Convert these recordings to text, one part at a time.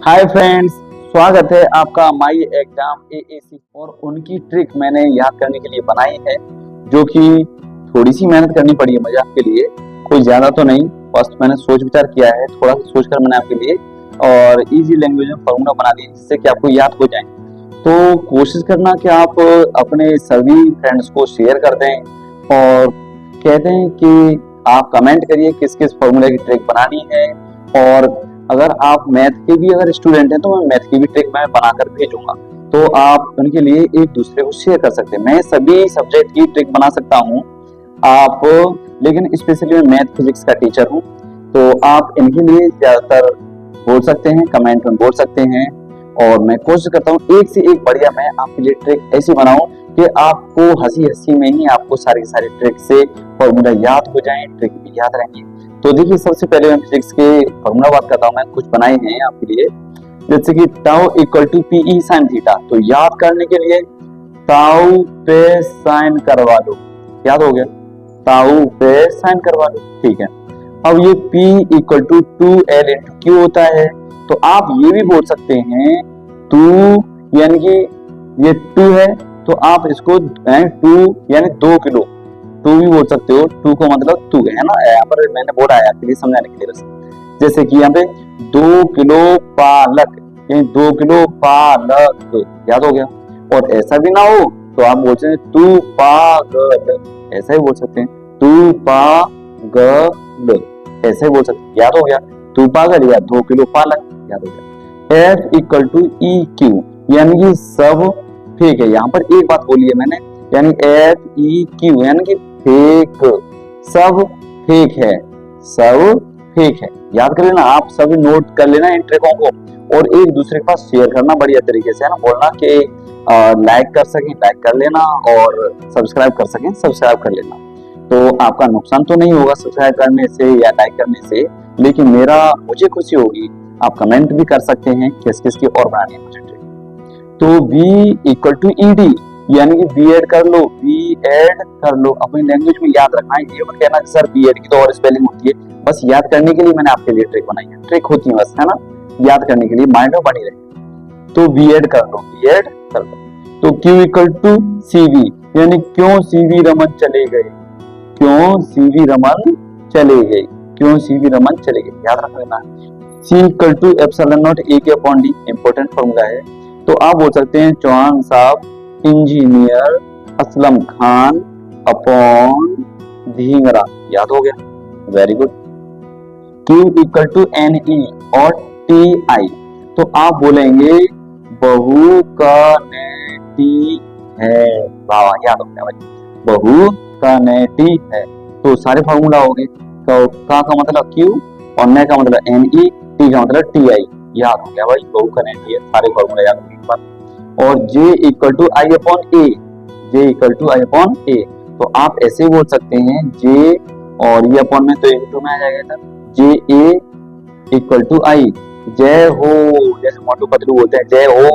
Hi friends, स्वागत है आपका माई एग्जाम एएसी। और उनकी ट्रिक मैंने याद करने के लिए बनाई है, जो कि थोड़ी सी मेहनत करनी पड़ी है मुझे आपके लिए, कोई ज्यादा तो नहीं। फर्स्ट मैंने सोच विचार किया है, थोड़ा सा सोचकर मैंने आपके लिए और इजी लैंग्वेज में फॉर्मूला बना दिया जिससे कि आपको याद हो जाए। तो कोशिश करना कि आप अपने सभी फ्रेंड्स को शेयर कर दें और कह दें कि आप कमेंट करिए किस किस फॉर्मूले की ट्रिक बनानी है। और अगर आप मैथ के भी अगर स्टूडेंट हैं तो मैं मैथ की भी ट्रिक मैं बनाकर भेजूंगा, तो आप उनके लिए एक दूसरे को शेयर कर सकते हैं। मैं सभी सब्जेक्ट की ट्रिक बना सकता हूँ आप, लेकिन स्पेशली मैं मैथ फिजिक्स का टीचर हूँ, तो आप इनके लिए ज्यादातर बोल सकते हैं, कमेंट में बोल सकते हैं। और मैं कोशिश करता हूँ एक से एक बढ़िया मैं आपके लिए ट्रिक ऐसी बनाऊं कि आपको हंसी हंसी में ही आपको सारी सारी ट्रिक से फॉर्मूला याद हो जाए, ट्रिक भी याद रहेंगे। तो देखिए, सबसे पहले मैं फिजिक्स के फॉर्मूला बात करता हूँ। मैं कुछ बनाए हैं आपके लिए, जैसे कि tau equal to pi sine theta. तो याद करने के लिए टाउ पे साइन करवा लो, याद हो गया, टाउ पे साइन करवा लो, ठीक है। अब ये P equal to 2L into Q होता है, तो आप ये भी बोल सकते हैं 2 यानी कि ये 2 है तो आप इसको 2 यानी 2 किलो 2 भी बोल सकते हो। 2 को मतलब 2 है ना, यहाँ पर मैंने बोला है आपके लिए समझाने के लिए बस। जैसे कि यहाँ पे 2 किलो पालक यानी 2 किलो पालक, याद हो गया। और ऐसा भी ना हो तो आप बोल सकते हैं 2 पागल, ऐसा ही बोल सकते हैं 2 पागल, ऐसे ही बोल सकते हैं, याद हो गया। 2 पागल या 2 किलो पालक, याद हो गया। F equal to E Q यानी कि सब फेक है। यहाँ पर एक बात बोली है मैंने, यानी FEQ यानी कि फेक, सब फेक है, सब फेक है। याद कर लेना, आप सभी नोट कर लेना इन ट्रिकों को और एक दूसरे के पास शेयर करना बढ़िया तरीके से, है ना। बोलना कि लाइक कर सकें लाइक कर लेना और सब्सक्राइब कर सकें सब्सक्राइब कर लेना। तो आपका नुकसान तो नहीं होगा सब्सक्राइब करने से या लाइक करने से, लेकिन मुझे खुशी होगी। आप कमेंट भी कर सकते हैं किस किस की और बनानी है मुझे ट्रिक। तो V इक्वल टू ED यानी कि बी एड कर लो, अपनी लैंग्वेज में याद रखना है। ये मत कहना सर B.Ed की तो और स्पेलिंग होती है, बस याद करने के लिए मैंने आपके लिए ट्रिक बनाई है। ट्रिक होती है बस, है ना, याद करने के लिए, माइंड में बनी रहे। तो B.Ed कर लो। तो Q इक्वल टू CV यानी क्यों CV रमन चले गए, क्यों CV रमन चले गए, क्यों CV रमन चले गए, याद रख लेना। C equal to epsilon naught AK upon D, important formula है। तो आप बोल सकते हैं चौहान साहब इंजीनियर असलम खान अपॉन धींगरा, याद हो गया, very good. Q equal to NE और TI, तो आप बोलेंगे बहु का नेटी है, वाह याद हो गया भाई, बहु का नेटी है। तो सारे फॉर्मूला हो गए। तो का मतलब Q और ने का मतलब NE, T का मतलब TI, याद हो गया भाई, बहु का नेटी है, सारे फॉर्मूला याद हो गए। और J equal to I upon A, J equal to I upon A, तो आप ऐसे ही बोल सकते हैं J और ये अपॉन में तो एक में आ जाएगा था, JA इक्वल टू I, जय हो, जैसे मोटू पतलू बोलते हैं जय हो,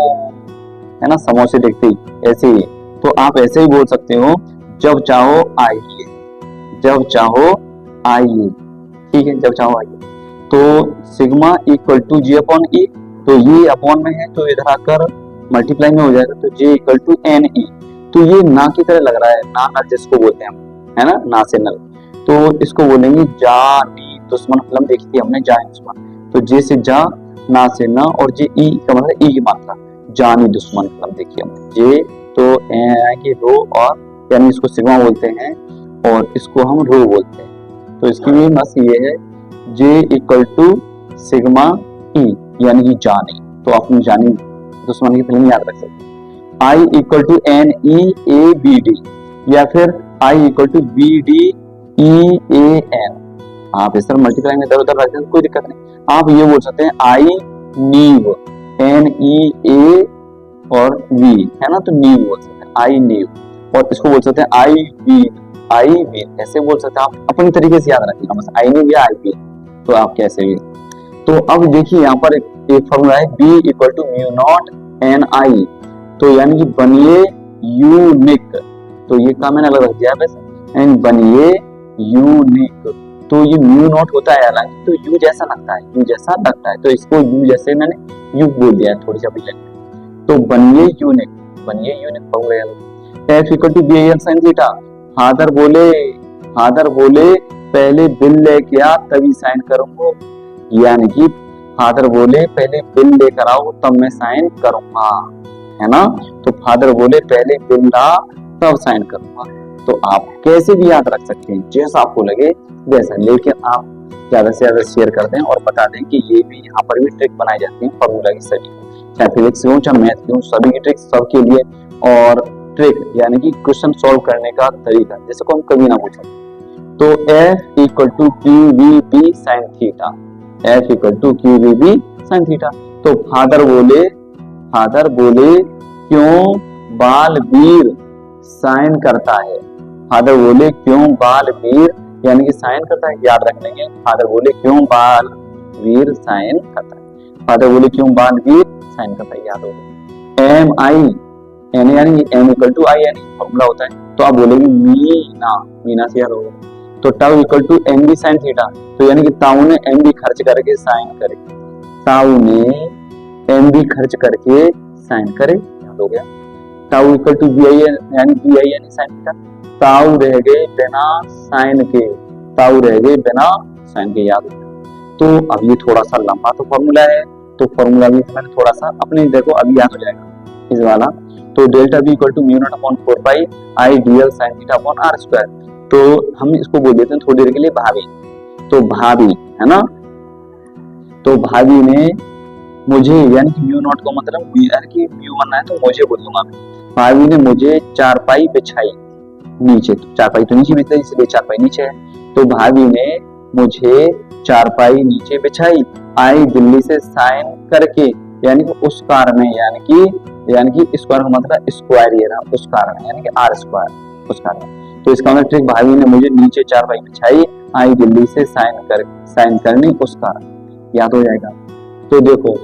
है ना, समोसे देखते ही ऐसे ही। तो आप ऐसे ही बोल सकते हो जब चाहो आइए, जब चाहो आइए, ठीक है, जब चाहो आइए। तो sigma equal to J upon E, तो ये अपॉन में है तो इधर आकर मल्टीप्लाई में हो जाएगा, तो J इक्वल टू NE। तो ये ना की तरह लग रहा है, ना नल जिसको बोलते हैं हम, है ना, ना से नल, तो इसको बोलेंगे जानी दुश्मन। फिल्म देखी थी हमने, जानी दुश्मन, तो J से जा, ना से ना, और J E का मतलब E की मात्रा, जानी दुश्मन फिल्म देखी हमने। J तो की रो, और यानी इसको सिग्मा बोलते हैं और इसको हम रो बोलते हैं। तो इसकी भी मस्त ये है J equal to sigma E यानी कि जानी, तो अपनी जानी दुश्मन की फिल्म याद रख सकते हैं। I इक्वल टू NEABD या फिर I इक्वल टू BDEAN, आप इस तरह मल्टीप्लाई में इधर उधर रख दें, कोई दिक्कत नहीं। आप ये बोल सकते हैं I नीव, NEA और V, है ना, तो नीव बोल सकते हैं, I नीव। और इसको बोल सकते हैं I वीन, ऐसे बोल सकते हैं। आप अपनी तरीके से याद रखिएगा, बस I नीव या I वीन, तो आप कैसे भी। तो अब देखिए यहाँ पर एक फॉर्मूला है B equal to mu naught NI, तो यानी कि बनिए यूनिक, तो ये का मैंने अलग रख दिया है वैसे, एंड बनिए यूनिक। तो ये म्यू नॉट होता है हालांकि, तो यू जैसा लगता है, यू जैसा लगता है, तो इसको यू जैसे मैंने यू बोल दिया थोड़ी सी अभी लगे, तो बनिए यूनिट, बनिए unit formula F equal to B I N sine theta. Father बोले पहले बिल लेके आ तभी साइन करूंगा, यानी कि फादर बोले पहले बिल लेकर आओ तब मैं साइन करूंगा, है ना। तो फादर बोले पहले बिल ला तब साइन करूंगा। तो आप कैसे भी याद रख सकते हैं, जैसा आपको लगे वैसा, लेकिन आप ज्यादा से ज्यादा शेयर कर दें और बता दें कि ये भी यहाँ पर भी ट्रिक बनाई जाती है फॉर्मूला की सभी, चाहे फिजिक्स हो चाहे मैथ की हो, सभी की ट्रिक सबके लिए। और ट्रिक यानी कि क्वेश्चन सॉल्व करने का तरीका, जैसे को हम कभी ना पूछें, तो F equal to Q V B sine theta, F equal to Q V B sine theta. तो फादर बोले क्यों बालवीर साइन करता है, फादर बोले क्यों बालवीर यानी कि साइन करता है, याद रख लेंगे। फादर बोले क्यों बालवीर साइन करता है, फादर बोले क्यों बालवीर साइन करता है, याद होगा। एम आई एन यानी एम इक्वल टू आई यानी फॉर्मूला होता है, तो आप बोलेंगे मीना से याद होगा। तो tau equal to M B sine theta, तो यानी कि ताऊ ने एम बी खर्च करके साइन करे, ताऊ ने एम बी खर्च करके साइन करे, याद हो गया। Tau equal to B I यानी साइन थीटा, ताऊ रह गए बिना साइन के, ताऊ रह गए बिना साइन के, याद हो गया। तो अब ये थोड़ा सा लंबा तो फॉर्मूला है, तो फॉर्मूला भी मैंने थोड़ा सा अपने देखो अभी याद हो जाएगा इस वाला। तो delta B equal to mu naught upon 4 pi I dl sine theta upon R square. तो हम इसको बोल देते हैं थोड़ी देर के लिए भाभी, तो भाभी है ना, तो भाभी ने मुझे यानी कि म्यू नॉट को मतलब यानी कि म्यू बनना है तो मुझे बोल दूंगा, भाभी ने मुझे चारपाई बिछाई नीचे, तो चारपाई तो नीचे बिछाई इसलिए चारपाई नीचे है, तो भाभी ने मुझे चारपाई नीचे बिछाई, आई दिल्ली से साइन करके, यानी कि उस कार में, यानी कि स्क्वायर का मतलब स्क्वायर ये रहा, उस कार में यानी कि आर स्क्वायर उस कार में। तो इसका मतलब ट्रिक भाभी ने मुझे नीचे चारपाई बिछाई, आई दिल्ली से साइन करने उस कार, याद हो जाएगा। तो देखो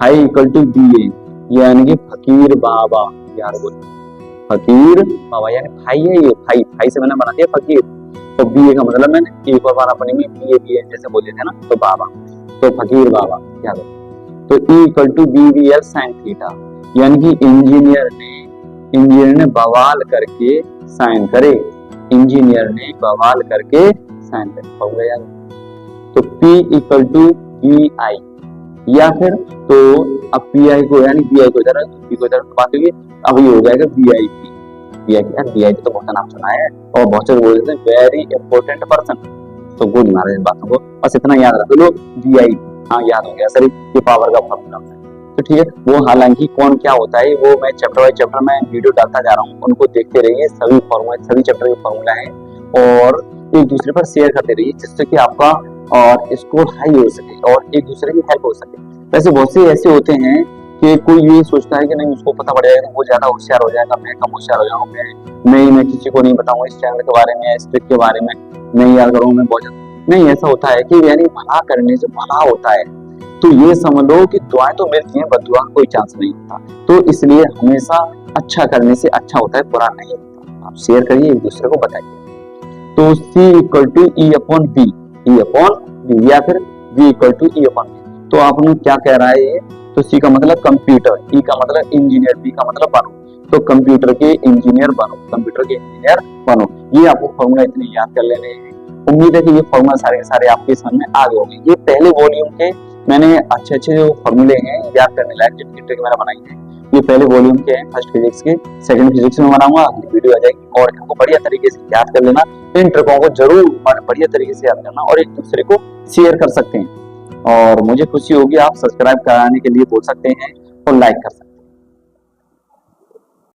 आई इक्वल टू बी ए यानी कि फकीर बाबा, यार बोलो फकीर बाबा यानी भाई है, ये भाई से मैंने बना दिया फकीर, तो बी ए का मतलब मैंने एक बार अपने में बी ए जैसे बोले थे ना, तो बाबा, तो फकीर बाबा, याद हो। तो E equal to B V L sine theta यानी कि इंजीनियर ने बवाल करके साइन करे, इंजीनियर ने बवाल करके साइन करे, हो गया यार। तो P equal to B I, या फिर तो अब पी आई को यानी बी आई को इधर पी को इधर बात होगी, अब ये हो जाएगा B I P, B I तो बहुत नाम सुना है और बहुत से बोलते हैं वेरी इंपॉर्टेंट पर्सन, तो गोली मारे इन बातों को, बस इतना याद रख लो बी आई, हाँ याद हो गया सर, ये पावर का फॉर्मूला है। तो ठीक है, वो हालांकि कौन क्या होता है वो मैं चैप्टर बाय चैप्टर में वीडियो डालता जा रहा हूँ, उनको देखते रहिए, सभी फॉर्मूला सभी चैप्टर के फॉर्मूला है और एक दूसरे पर शेयर करते रहिए, जिससे कि आपका और स्कोर हाई हो सके और एक दूसरे की हेल्प हो सके। वैसे बहुत से ऐसे होते हैं कि कोई ये सोचता है कि नहीं उसको पता पड़ जाएगा, वो ज्यादा होशियार हो जाएगा, मैं कम होशियार हो जाऊंगा, मैं किसी को नहीं बताऊंगा इस चैनल के बारे में, इस ट्रिक के बारे में नहीं याद करूंगा, मैं बहुत नहीं, ऐसा होता है कि यानी भला करने से भला होता है, तो ये समझ लो कि दुआएं तो मिलती हैं, बददुआ का कोई चांस नहीं होता, तो इसलिए हमेशा अच्छा करने से अच्छा होता है, बुरा नहीं होता। आप शेयर करिए, एक दूसरे को बताइए। तो C equal to E upon B, या फिर B equal to E upon B. तो आपने क्या कह रहा है ये, तो C का मतलब कंप्यूटर, E का मतलब इंजीनियर, B का मतलब बनो, तो कंप्यूटर के इंजीनियर बनो, ये आपको फॉर्मूला इतने याद कर लेने हैं। उम्मीद है कि ये फॉर्मूला सारे के सारे आपके समझ में आ गए होंगे। ये पहले वॉल्यूम के मैंने अच्छे जो फॉर्मूले हैं याद करने लायक, जिनकी ट्रिक मैंने बनाई है, ये पहले वॉल्यूम के हैं, फर्स्ट फिजिक्स के, सेकंड फिजिक्स में बनाऊंगा, अगली वीडियो आ जाएगी और इनको बढ़िया तरीके से याद कर लेना, इन ट्रिकों को जरूर बढ़िया तरीके से याद करना और एक दूसरे को शेयर कर सकते हैं, और मुझे खुशी होगी आप सब्सक्राइब कराने के लिए बोल सकते हैं और लाइक कर सकते हैं।